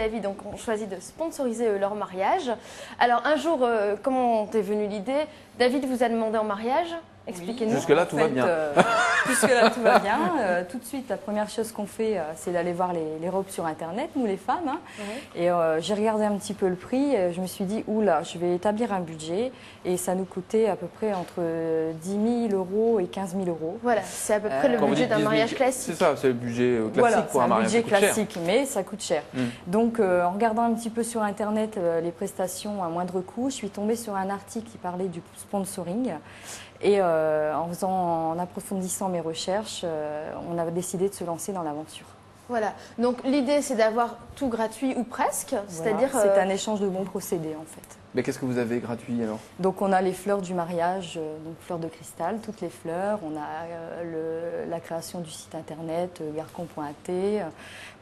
David donc, ont choisi de sponsoriser leur mariage. Alors un jour, comment t'es venue l'idée? David vous a demandé en mariage? Expliquez-nous. Jusque-là, tout va bien. Jusque-là, tout va bien. Tout de suite, la première chose qu'on fait, c'est d'aller voir les robes sur Internet, nous les femmes. Hein. Et j'ai regardé un petit peu le prix. Je me suis dit, oula, je vais établir un budget. Et ça nous coûtait à peu près entre 10 000 euros et 15 000 euros. Voilà, c'est à peu près le budget d'un mariage classique. C'est ça, c'est le budget classique voilà, pour un mariage. C'est un budget classique, mais ça coûte cher. Donc, en regardant un petit peu sur Internet les prestations à moindre coût, je suis tombée sur un article qui parlait du sponsoring. Et en approfondissant mes recherches, on a décidé de se lancer dans l'aventure. Voilà, donc l'idée c'est d'avoir tout gratuit ou presque, c'est-à-dire... C'est un échange de bons procédés en fait. Mais qu'est-ce que vous avez gratuit alors? Donc on a les fleurs du mariage, donc fleurs de cristal, toutes les fleurs. On a la création du site internet garcon.at,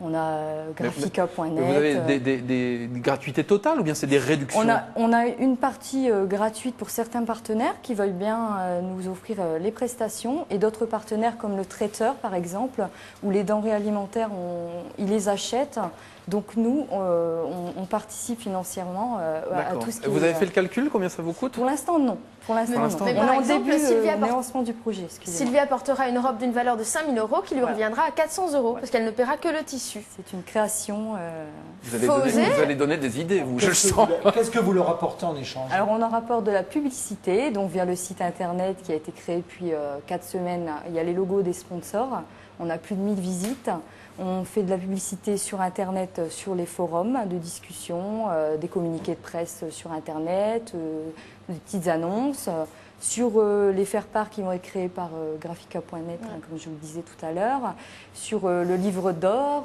on a graphica.net. Vous avez des gratuités totales ou bien c'est des réductions? On a une partie gratuite pour certains partenaires qui veulent bien nous offrir les prestations et d'autres partenaires comme le traiteur par exemple, où les denrées alimentaires, ils les achètent. Donc nous, on participe financièrement à tout ce qui Vous avez fait le calcul, combien ça vous coûte? Pour l'instant, non. Pour l'instant, non. Mais on est en exemple, début de lancement du projet. Sylvie apportera une robe d'une valeur de 5 000 euros qui lui reviendra à 400 euros parce qu'elle ne paiera que le tissu. C'est une création. Vous allez donner des idées, vous, je le sens. Qu'est-ce que vous leur apportez en échange? Alors, on en rapporte de la publicité, donc via le site internet qui a été créé depuis 4 semaines. Il y a les logos des sponsors. On a plus de 1000 visites. On fait de la publicité sur Internet, sur les forums de discussion, des communiqués de presse sur Internet, des petites annonces, sur les faire-part qui vont être créés par graphica.net, comme je vous le disais tout à l'heure, sur le livre d'or,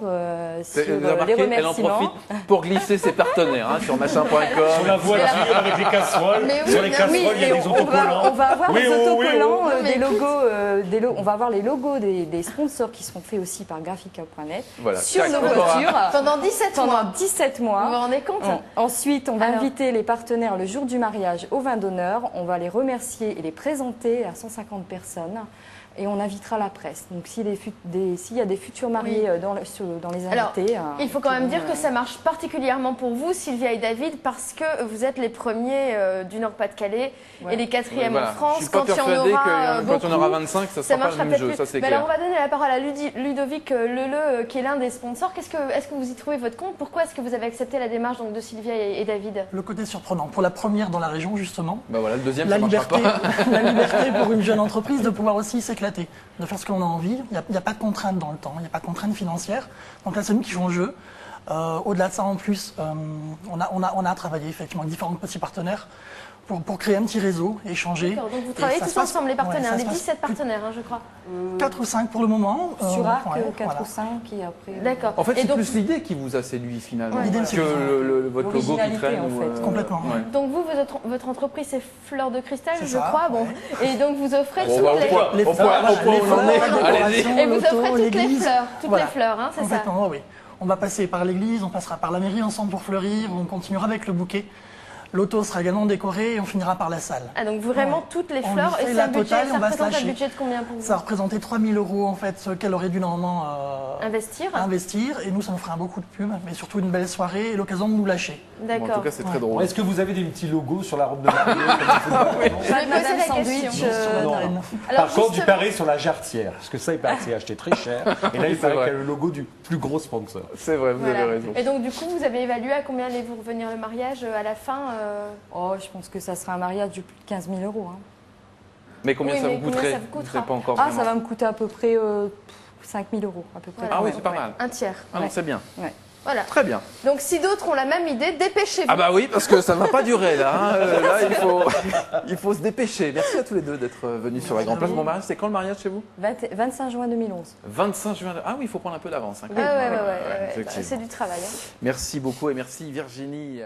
sur les remerciements. Elle en profite pour glisser ses partenaires sur machin.com. Sur la voiture avec les casseroles, sur les casseroles, il y a des autocollants. On va avoir des autocollants, des logos, on va avoir les logos des sponsors qui seront faits aussi par graphica.net sur nos voitures pendant 17 mois. Pendant 17 mois. Vous vous rendez compte? Ensuite, on va inviter les partenaires le jour du mariage au vin d'honneur. On va les remercier et les présenter à 150 personnes. Et on invitera la presse. Donc s'il y a des futurs mariés dans les invités... Alors, il faut quand même dire que ça marche particulièrement pour vous, Sylvia et David, parce que vous êtes les premiers du Nord-Pas-de-Calais et les quatrièmes en France. Je suis pas persuadé que quand on aura 25, ça sera pas le même jeu, ça c'est clair. Alors on va donner la parole à Ludovic Leleu, qui est l'un des sponsors. Est-ce que vous y trouvez votre compte? Pourquoi est-ce que vous avez accepté la démarche donc, de Sylvia et David? Le côté surprenant. Pour la première dans la région, justement. Bah voilà, le deuxième, la ça liberté, marchera pas. La liberté pour une jeune entreprise de pouvoir aussi s'éclater, de faire ce que l'on a envie. Il n'y a pas de contrainte dans le temps, il n'y a pas de contrainte financière. Donc là, c'est nous qui jouons le jeu. Au-delà de ça, en plus, on a travaillé effectivement avec différents petits partenaires pour créer un petit réseau, échanger. D'accord, donc vous travaillez tous ensemble, les partenaires, les 17 partenaires, je crois. 4 ou 5 pour le moment. Sur Arc, 4 ou 5 et après... D'accord. En fait, c'est plus l'idée qui vous a séduit finalement que votre logo qui traîne. En fait. Complètement. Donc vous, votre entreprise, c'est Fleurs de Cristal, je crois. Bon. Et donc vous offrez au point où on en est. Allez-y. Et vous offrez toutes les fleurs, c'est ça? Complètement, oui. On va passer par l'église, on passera par la mairie ensemble pour fleurir, on continuera avec le bouquet. L'auto sera également décorée et on finira par la salle. Ah, donc vraiment toutes les fleurs, et ça représente un budget de combien pour vous? Ça représentait 3 000 € en fait, ce qu'elle aurait dû normalement investir. Et nous, ça nous ferait beaucoup de pub, mais surtout une belle soirée et l'occasion de nous lâcher. D'accord. En tout cas, c'est très drôle. Est-ce que vous avez des petits logos sur la robe de mariée? Je vais poser la question. Par contre, du pareil sur la jarretière, parce que ça, il paraît que c'est acheté très cher. Et là, il paraît qu'il y a le logo du plus gros sponsor. C'est vrai, vous avez raison. Et donc, du coup, vous avez évalué à combien allait vous revenir le mariage à la fin? Je pense que ça sera un mariage de plus de 15 000 €. Hein. Mais combien ça vous coûterait? Pas encore ça va me coûter à peu près 5 000 € à peu près. Voilà. Ah oui, c'est pas mal. Un tiers. Ah non, c'est bien. Ouais. Voilà. Très bien. Donc si d'autres ont la même idée, dépêchez-vous. Ah bah oui, parce que ça ne va pas durer là. Là, il faut se dépêcher. Merci à tous les deux d'être venus sur la Grande Place. Mon mariage, c'est quand le mariage chez vous? 25 juin 2011. 25 juin. Ah oui, il faut prendre un peu d'avance. Ouais. C'est du travail. Merci beaucoup et merci Virginie.